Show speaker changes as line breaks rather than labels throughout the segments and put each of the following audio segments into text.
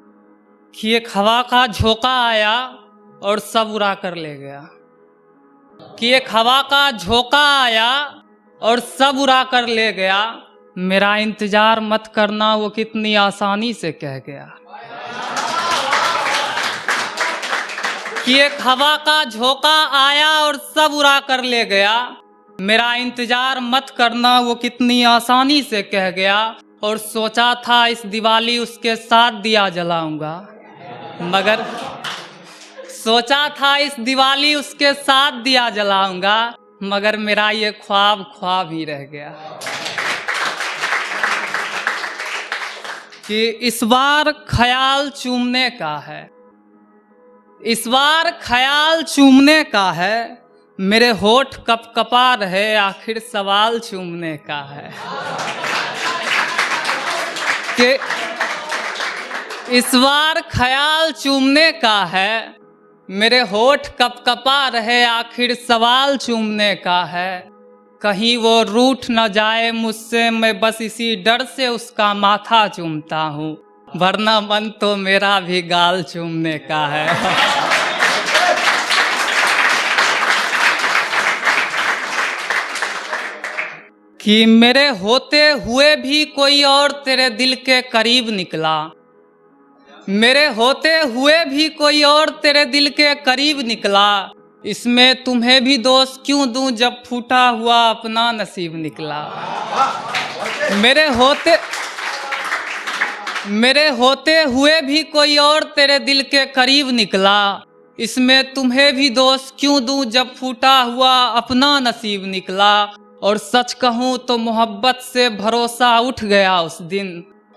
कि एक हवा का झोंका आया और सब उड़ा कर ले गया। कि एक हवा का झोंका आया और सब उड़ा कर ले गया, मेरा इंतजार मत करना वो कितनी आसानी से कह गया। कि एक हवा का झोंका आया और सब उड़ा कर ले गया, मेरा इंतजार मत करना वो कितनी आसानी से कह गया। और सोचा था इस दिवाली उसके साथ दिया जलाऊंगा, मगर सोचा था इस दिवाली उसके साथ दिया जलाऊंगा, मगर मेरा ये ख्वाब ख्वाब ही रह गया। कि इस बार ख्याल चूमने का है, इस बार ख्याल चूमने का है, मेरे होठ कपकपा रहे आखिर सवाल चूमने का है। कि इस बार ख्याल चूमने का है, मेरे होठ कपकपा रहे आखिर सवाल चूमने का है। कहीं वो रूठ न जाए मुझसे, मैं बस इसी डर से उसका माथा चूमता हूँ, वरना मन तो मेरा भी गाल चूमने का है। कि मेरे होते हुए भी कोई और तेरे दिल के करीब निकला, मेरे होते हुए भी कोई और तेरे दिल के करीब निकला, इसमें तुम्हें भी दोष क्यों दूं जब फूटा हुआ अपना नसीब निकला। मेरे होते हुए भी कोई और तेरे दिल के करीब निकला, इसमें तुम्हें भी दोष क्यों दूं जब फूटा हुआ अपना नसीब निकला। और सच कहूँ तो मोहब्बत से भरोसा उठ गया उस दिन,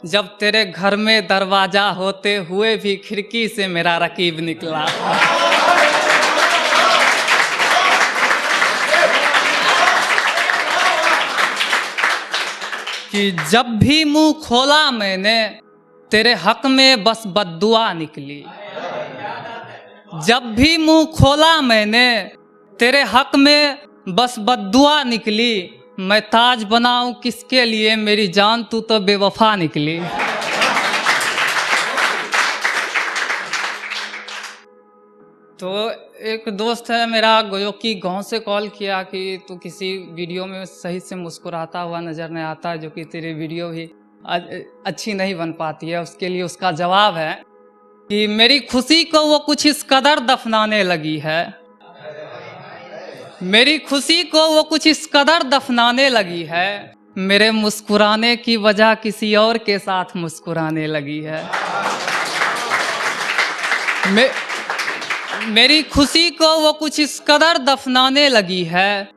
जब तेरे घर में दरवाजा होते हुए भी खिड़की से मेरा रकीब निकला। कि जब भी मुंह खोला मैंने तेरे हक में बस बद्दुआ निकली, जब भी मुंह खोला मैंने तेरे हक में बस बद्दुआ निकली। मैं ताज बनाऊं किसके लिए मेरी जान, तू तो बेवफा निकली। तो एक दोस्त है मेरा जो कि गांव से कॉल किया कि तू किसी वीडियो में सही से मुस्कुराता हुआ नज़र नहीं आता, जो कि तेरी वीडियो भी अच्छी नहीं बन पाती है। उसके लिए उसका जवाब है कि मेरी खुशी को वो कुछ इस कदर दफनाने लगी है, मेरी खुशी को वो कुछ इस कदर दफनाने लगी है, मेरे मुस्कुराने की वजह किसी और के साथ मुस्कुराने लगी है। मेरी खुशी को वो कुछ इस कदर दफनाने लगी है,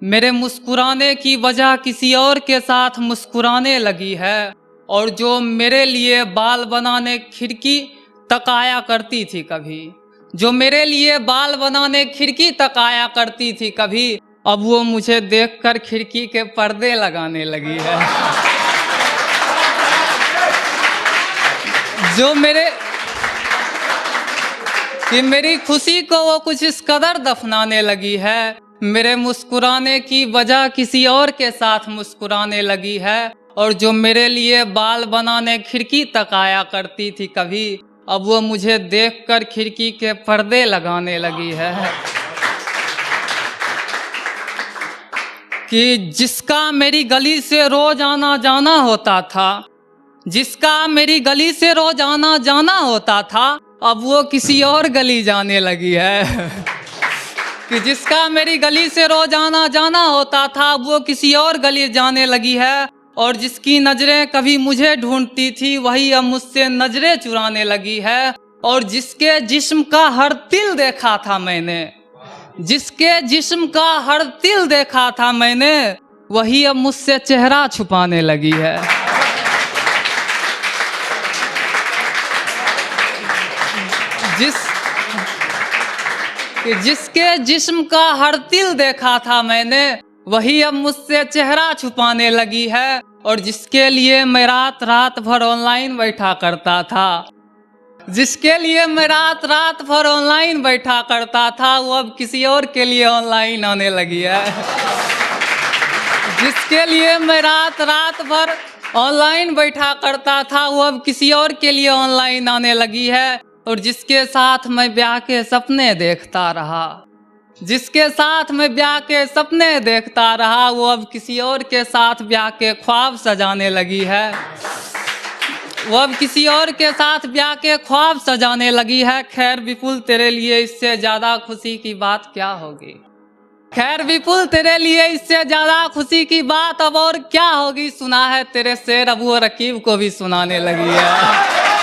मेरे मुस्कुराने की वजह किसी और के साथ मुस्कुराने लगी है। और जो मेरे लिए बाल बनाने खिड़की तक आया करती थी कभी, जो मेरे लिए बाल बनाने खिड़की तक आया करती थी कभी, अब वो मुझे देखकर खिड़की के पर्दे लगाने लगी है। जो मेरी खुशी को वो कुछ इस कदर दफनाने लगी है, मेरे मुस्कुराने की वजह किसी और के साथ मुस्कुराने लगी है। और जो मेरे लिए बाल बनाने खिड़की तक आया करती थी कभी, अब वो मुझे देखकर खिड़की के पर्दे लगाने लगी है। कि जिसका मेरी गली से रोज आना जाना होता था, जिसका मेरी गली से रोज आना जाना होता था, अब वो किसी और गली जाने लगी है। कि जिसका मेरी गली से रोज आना जाना होता था, अब वो किसी और गली जाने लगी है। और जिसकी नजरें कभी मुझे ढूंढती थी, वही अब मुझसे नजरें चुराने लगी है। और जिसके जिस्म का हर तिल देखा था मैंने, जिसके जिस्म का हर तिल देखा था मैंने, वही अब मुझसे चेहरा छुपाने लगी है। जिसके जिस्म का हर तिल देखा था मैंने, वही अब मुझसे चेहरा छुपाने लगी है। और जिसके लिए मैं रात रात भर ऑनलाइन बैठा करता था, जिसके लिए मैं रात रात भर ऑनलाइन बैठा करता था, वो अब किसी और के लिए ऑनलाइन आने लगी है। जिसके लिए मैं रात रात भर ऑनलाइन बैठा करता था, वो अब किसी और के लिए ऑनलाइन आने लगी है। और जिसके साथ मैं ब्याह के सपने देखता रहा, जिसके साथ मैं ब्याह के सपने देखता रहा, वो अब किसी और के साथ ब्याह के ख्वाब सजाने लगी है। वो अब किसी और के साथ ब्याह के ख्वाब सजाने लगी है। खैर विपुल, तेरे लिए इससे ज्यादा खुशी की बात क्या होगी? खैर विपुल, तेरे लिए इससे ज्यादा खुशी की बात अब और क्या होगी? सुना है तेरे शेर अब वो रकीब को भी सुनाने लगी है।